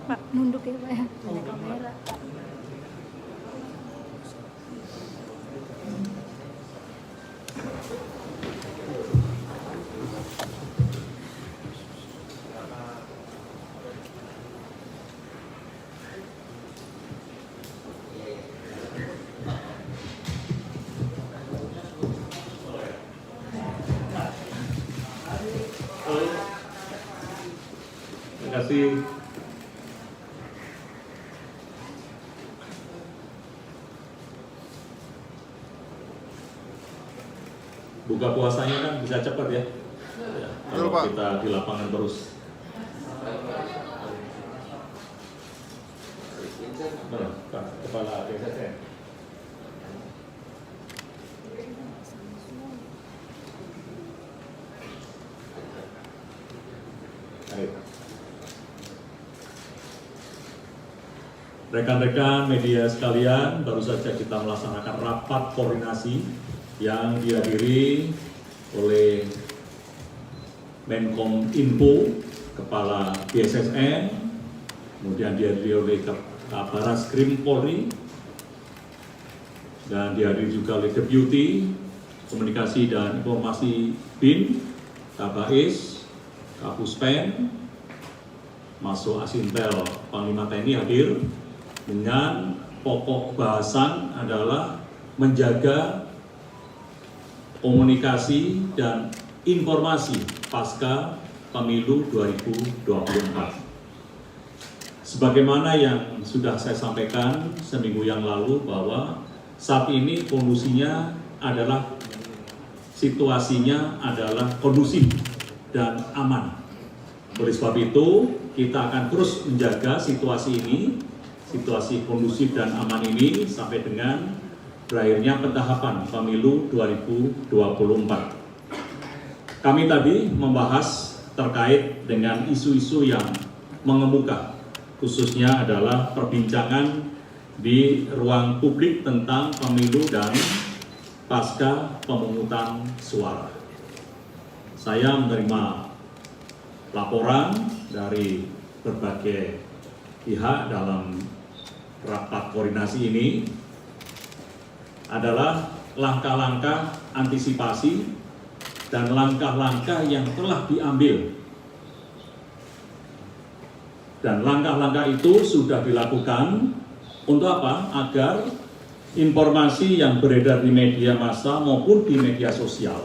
Pak, nunduk ya Pak ya, ada kamera Pak. Terima kasih. Buka puasanya kan bisa cepat ya. Kalau Pak. kita di lapangan terus. Mana, Pak Kepala BSSN? Baik. Rekan-rekan media sekalian, baru saja kita melaksanakan rapat koordinasi yang dihadiri oleh Menkom Info, Kepala BSSN, kemudian dihadiri oleh Baratskrim Polri, dan dihadiri juga oleh Deputi Komunikasi dan Informasi BIN, Kabais, Kapuspen, masuk Asintel Panglima TNI hadir dengan pokok bahasan adalah menjaga komunikasi dan informasi pasca pemilu 2024. Sebagaimana yang sudah saya sampaikan seminggu yang lalu bahwa saat ini kondisinya adalah situasinya adalah kondusif dan aman. Oleh sebab itu, kita akan terus menjaga situasi ini, situasi kondusif dan aman ini sampai dengan berakhirnya pentahapan pemilu 2024. Kami tadi membahas terkait dengan isu-isu yang mengemuka, khususnya adalah perbincangan di ruang publik tentang pemilu dan pasca pemungutan suara. Saya menerima laporan dari berbagai pihak dalam rapat koordinasi ini adalah langkah-langkah antisipasi dan langkah-langkah yang telah diambil. Dan langkah-langkah itu sudah dilakukan untuk apa? Agar informasi yang beredar di media massa maupun di media sosial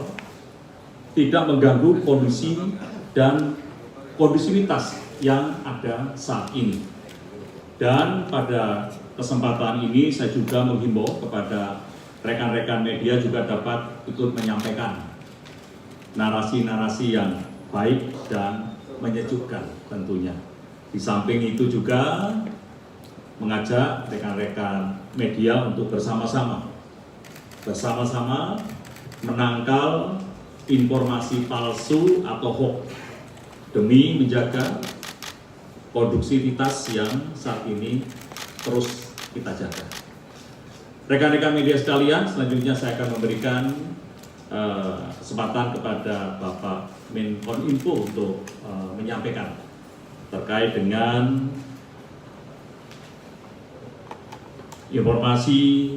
tidak mengganggu kondisi dan kondisivitas yang ada saat ini. Dan pada kesempatan ini saya juga menghimbau kepada rekan-rekan media juga dapat ikut menyampaikan narasi-narasi yang baik dan menyejukkan tentunya. Di samping itu juga mengajak rekan-rekan media untuk bersama-sama menangkal informasi palsu atau hoax demi menjaga kondusivitas yang saat ini terus kita jaga. Rekan-rekan media sekalian, selanjutnya saya akan memberikan kesempatan kepada Bapak Menkom Info untuk menyampaikan terkait dengan informasi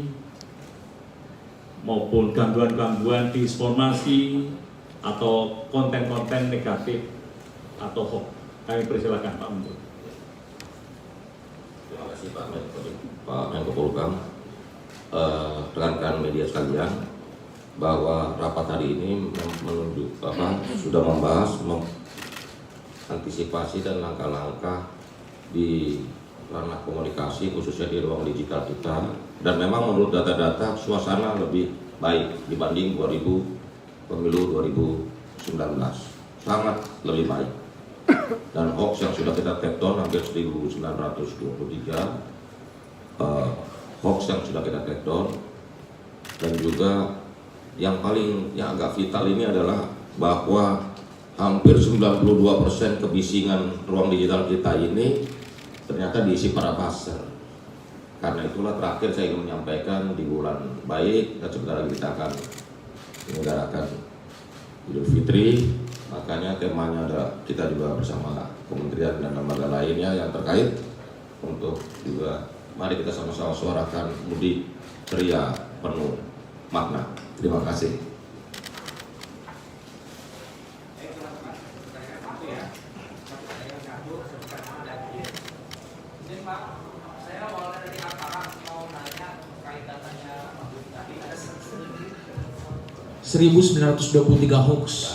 maupun gangguan-gangguan disinformasi atau konten-konten negatif atau hoax. Kami persilakan Pak Menteri. Terima kasih Pak Menko Polhukam. Rekan-rekan media sekalian, bahwa rapat hari ini menunjuk sudah membahas antisipasi dan langkah-langkah di ranah komunikasi khususnya di ruang digital kita, dan memang menurut data-data suasana lebih baik dibanding pemilu 2019, sangat lebih baik. Dan hoax yang sudah kita take down hampir 1923 hoax yang sudah kita take down. Dan juga yang agak vital ini adalah bahwa hampir 92% kebisingan ruang digital kita ini ternyata diisi para buzzer. Karena itulah terakhir saya ingin menyampaikan di bulan baik dan sebentar lagi kita akan menyelenggarakan Idul Fitri. Makanya temanya ada kita juga bersama kementerian dan lembaga lainnya yang terkait untuk juga mari kita sama-sama suarakan mudik ceria penuh makna. Terima kasih. Saya awalnya dari aparat mau nanya terkait datanya Pak Budi tadi ada 1923 hoax.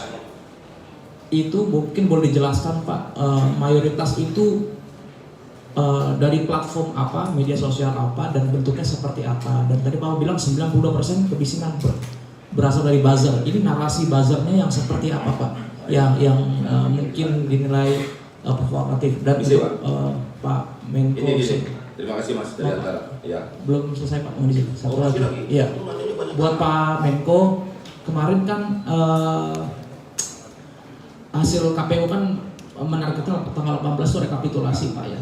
Itu mungkin boleh dijelaskan Pak, mayoritas itu dari platform apa, media sosial apa, dan bentuknya seperti apa. Dan tadi Pak bilang 92% kebisingan berasal dari buzzer. Ini narasi buzzernya yang seperti apa Pak? Yang mungkin dinilai provokatif. Dan Bisa, untuk Pak Menko. Ini. Terima kasih Mas dari antara. Ya. Belum selesai Pak, mau di sini. Satu lagi. lagi. Iya. Buat Pak Menko, kemarin kan hasil KPU kan menargetkan tanggal 18 itu rekapitulasi Pak ya.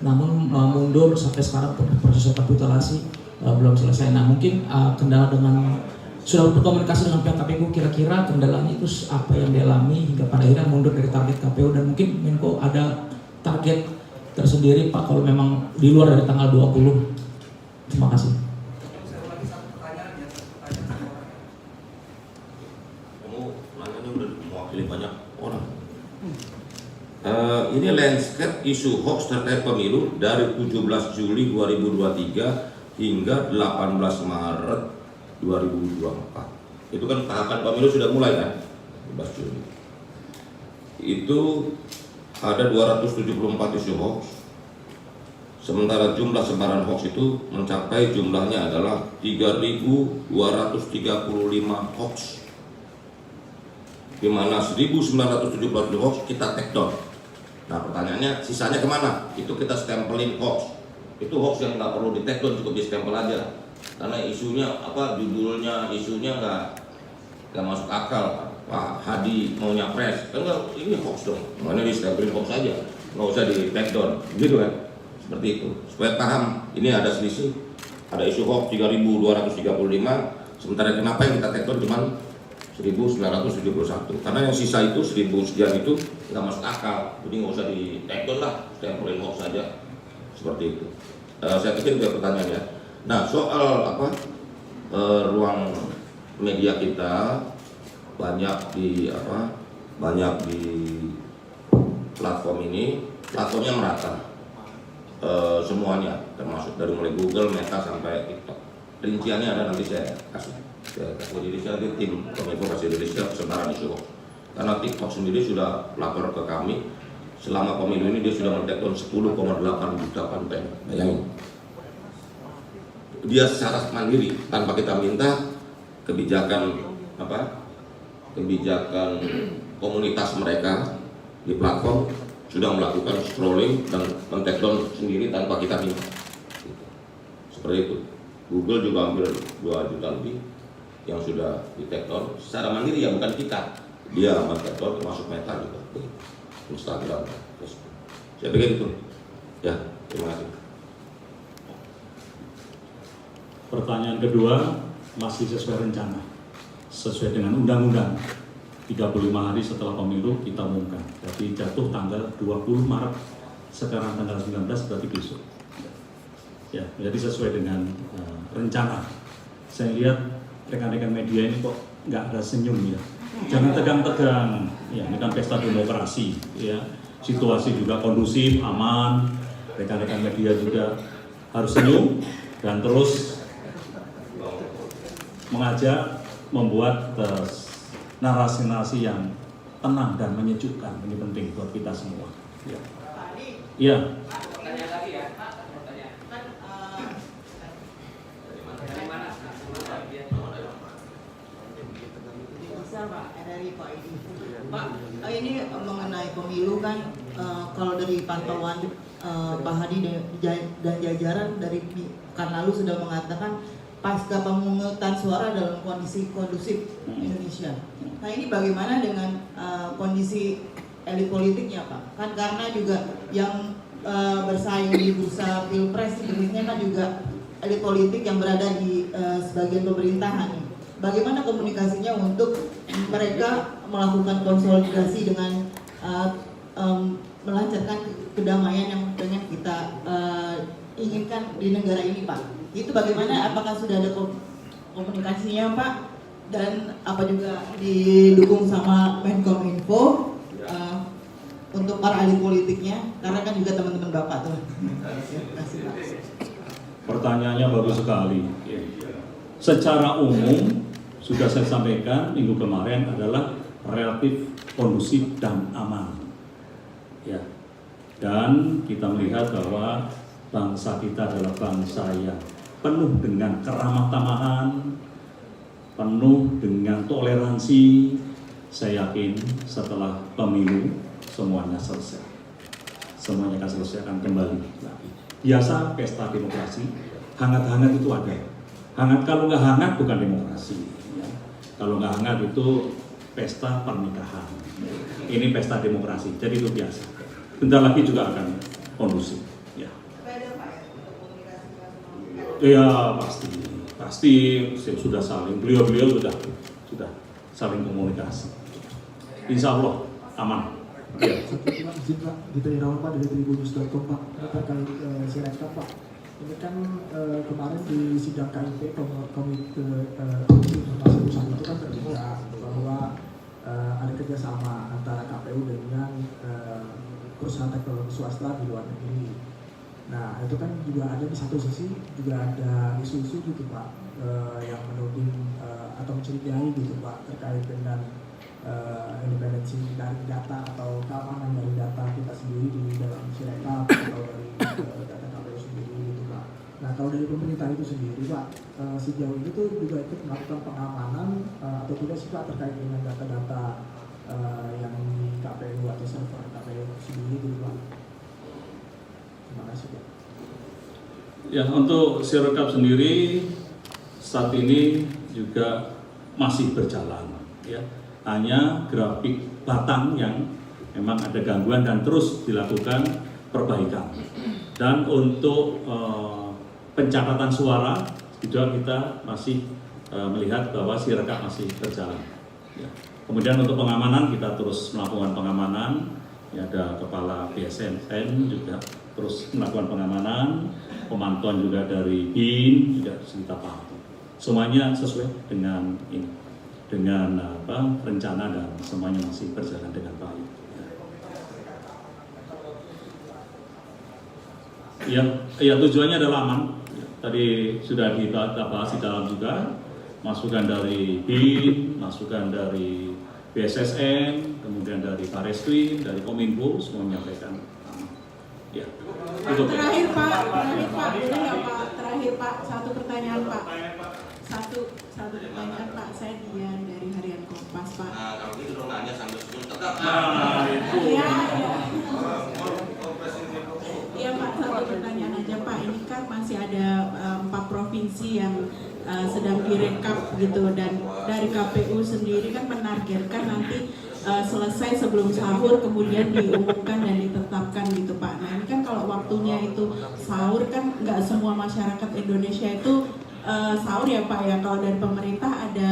Namun mundur sampai sekarang proses rekapitulasi belum selesai. Nah mungkin kendala dengan sudah berkomunikasi dengan pihak KPU, kira-kira kendalanya itu apa yang dialami hingga pada akhirnya mundur dari target KPU, dan mungkin Menko ada target tersendiri Pak kalau memang di luar dari tanggal 20. Terima kasih. Kamu nanya udah mewakili banyak orang. Ini landscape isu hoax terkait pemilu dari 17 Juli 2023 hingga 18 Maret 2024. Itu kan tahapan pemilu sudah mulai kan? 17 Juli. Itu ada 274 isu hoax, sementara jumlah sebaran hoax itu mencapai jumlahnya adalah 3.235 hoax, di mana 1.917 hoax kita take down. Nah pertanyaannya sisanya kemana? Itu kita stempelin hoax. Itu hoax yang nggak perlu di take down, cukup di stempel aja, karena isunya apa, judulnya isunya nggak masuk akal. Pak Hadi mau nyapres, kan enggak, ini hoax dong, mana di stempelin hoax aja, nggak usah di take down, gitu kan, seperti itu. Supaya paham, ini ada selisih, ada isu hoax 3.235, sementara kenapa yang kita take down cuma 1.971, karena yang sisa itu 1.000 sekian itu nggak masuk akal, jadi nggak usah di take down lah, stempelin hoax saja, seperti itu. Saya pikir ada pertanyaan ya. Nah soal apa, ruang media kita banyak di platform ini, platformnya merata semuanya, termasuk dari mulai Google, Meta sampai TikTok. Rinciannya ada, nanti saya kasih Indonesia, tim Kominfo kasih Indonesia sebaran isu hoax. Karena TikTok sendiri sudah lapor ke kami, selama pemilu ini dia sudah mendeteksi 10,8 juta konten. Bayangin, dia secara mandiri tanpa kita minta. Kebijakan komunitas mereka di platform sudah melakukan scrolling dan men-take down sendiri tanpa kita minta. Seperti itu. Google juga hampir 2 juta lebih yang sudah di-take down secara mandiri, ya bukan kita. Dia men-take down, termasuk Meta juga, Instagram, Facebook. Saya pikir itu. Ya, terima kasih. Pertanyaan kedua masih sesuai rencana, sesuai dengan undang-undang. 35 hari setelah pemilu kita umumkan. Jadi jatuh tanggal 20 Maret, sekarang tanggal 19 berarti besok. Ya, jadi sesuai dengan rencana. Saya lihat rekan-rekan media ini kok nggak ada senyum ya. Jangan tegang-tegang. Ya, ini kan pesta demokrasi. Ya, situasi juga kondusif, aman. Rekan-rekan media juga harus senyum dan terus mengajak membuat narasi-narasi yang tenang dan menyejukkan. Ini penting buat kita semua. Ya. Iya. Pertanyaan lagi ya, Pak. Pertanyaan. Dari mana? Bisa Pak, dari Pak Edi. Pak, ini mengenai pemilu kan, kalau dari pantauan Pak Hadi dan jajaran dari pekan lalu sudah mengatakan pasca pemungutan suara dalam kondisi kondusif Indonesia. Nah ini bagaimana dengan kondisi elit politiknya Pak? Kan karena juga yang bersaing di bursa pilpres sebenarnya kan juga elit politik yang berada di sebagian pemerintahan. Bagaimana komunikasinya untuk mereka melakukan konsolidasi dengan melancarkan kedamaian yang pengen kita inginkan di negara ini, Pak. Itu bagaimana? Apakah sudah ada komunikasinya, Pak? Dan apa juga didukung sama Menkominfo untuk para ahli politiknya? Karena kan juga teman-teman Bapak tuh. Terima kasih, Pak. Pertanyaannya bagus sekali. Secara umum sudah saya sampaikan minggu kemarin adalah relatif kondusif dan aman. Ya. Dan kita melihat bahwa bangsa kita adalah bangsa yang penuh dengan keramah tamahan, penuh dengan toleransi. Saya yakin setelah pemilu semuanya selesai. Semuanya akan selesai, akan kembali lagi. Biasa pesta demokrasi, hangat-hangat itu ada. Hangat, kalau nggak hangat bukan demokrasi. Ya. Kalau nggak hangat itu pesta pernikahan. Ini pesta demokrasi, jadi itu biasa. Bentar lagi juga akan kondusif. Ya. Ya pasti sudah saling. Beliau sudah saling komunikasi. Insya Allah aman. Ya. Izin Pak, Gita Irawan Pak dari Tribunnews.com Pak, terkait Sirekap Pak. Ini kan kemarin di sidang KIP Komite Informasi Pusat itu kan terbuka bahwa ada kerjasama antara KPU dengan perusahaan teknologi swasta di luar negeri. Nah itu kan juga ada di satu sisi juga ada isu-isu gitu Pak yang menuding atau mencurigai gitu Pak terkait dengan independensi dari data atau keamanan dari data kita sendiri di dalam Sirekap atau dari data KPU sendiri gitu Pak. Nah kalau dari pemerintah itu sendiri Pak, sejauh ini tuh juga ikut melakukan pengamanan atau tidak sih Pak terkait dengan data-data yang di KPU atau server KPU sendiri gitu Pak. Terima kasih Pak. Ya, untuk Sirekap sendiri saat ini juga masih berjalan ya. Hanya grafik batang yang memang ada gangguan dan terus dilakukan perbaikan. Dan untuk pencatatan suara juga kita masih melihat bahwa Sirekap masih berjalan. Ya. Kemudian untuk pengamanan kita terus melakukan pengamanan. Ya, ada kepala BSNN juga terus melakukan pengamanan, pemantauan juga dari BIN juga kita pahami. Semuanya sesuai dengan ini. Dengan rencana dan semuanya masih berjalan dengan baik. Ya tujuannya adalah aman. Tadi sudah kita bahas di dalam juga, masukan dari BIN, masukan dari BSSN, kemudian dari Bareskrim, dari Kominfo, semua menyampaikan aman. Ya. Itu. Terakhir Pak, boleh nggak Pak? Terakhir Pak, satu pertanyaan Pak. Satu pertanyaan Pak, saya Dian dari Harian Kompas Pak. Nah, kalau gitu dong nanya sambil suntuk. Iya. Iya Pak, satu pertanyaan aja Pak. Ini kan masih ada 4 provinsi yang sedang direkap gitu, dan dari KPU sendiri kan menargetkan nanti selesai sebelum sahur kemudian diumumkan dan ditetapkan gitu Pak. Nah ini kan kalau waktunya itu sahur kan nggak semua masyarakat Indonesia itu sahur ya Pak ya. Kalau dari pemerintah ada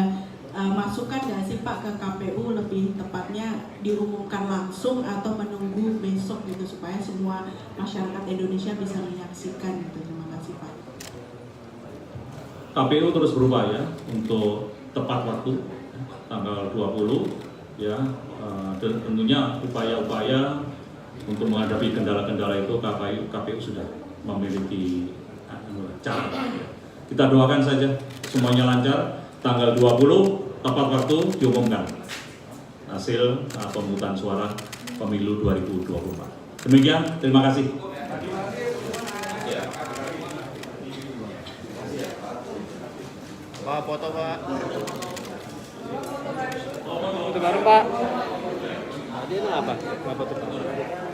masukan nggak sih Pak ke KPU lebih tepatnya diumumkan langsung atau menunggu besok gitu supaya semua masyarakat Indonesia bisa menyaksikan gitu. Terima kasih Pak. KPU terus berupaya untuk tepat waktu tanggal 20 ya, dan tentunya upaya-upaya untuk menghadapi kendala-kendala itu KPU sudah memiliki cara. Kita doakan saja semuanya lancar. Tanggal 20 tepat waktu diumumkan hasil pemungutan suara pemilu 2024. Demikian, terima kasih. Pak, foto Pak. Foto bareng Pak. Tadi apa? Foto Pak.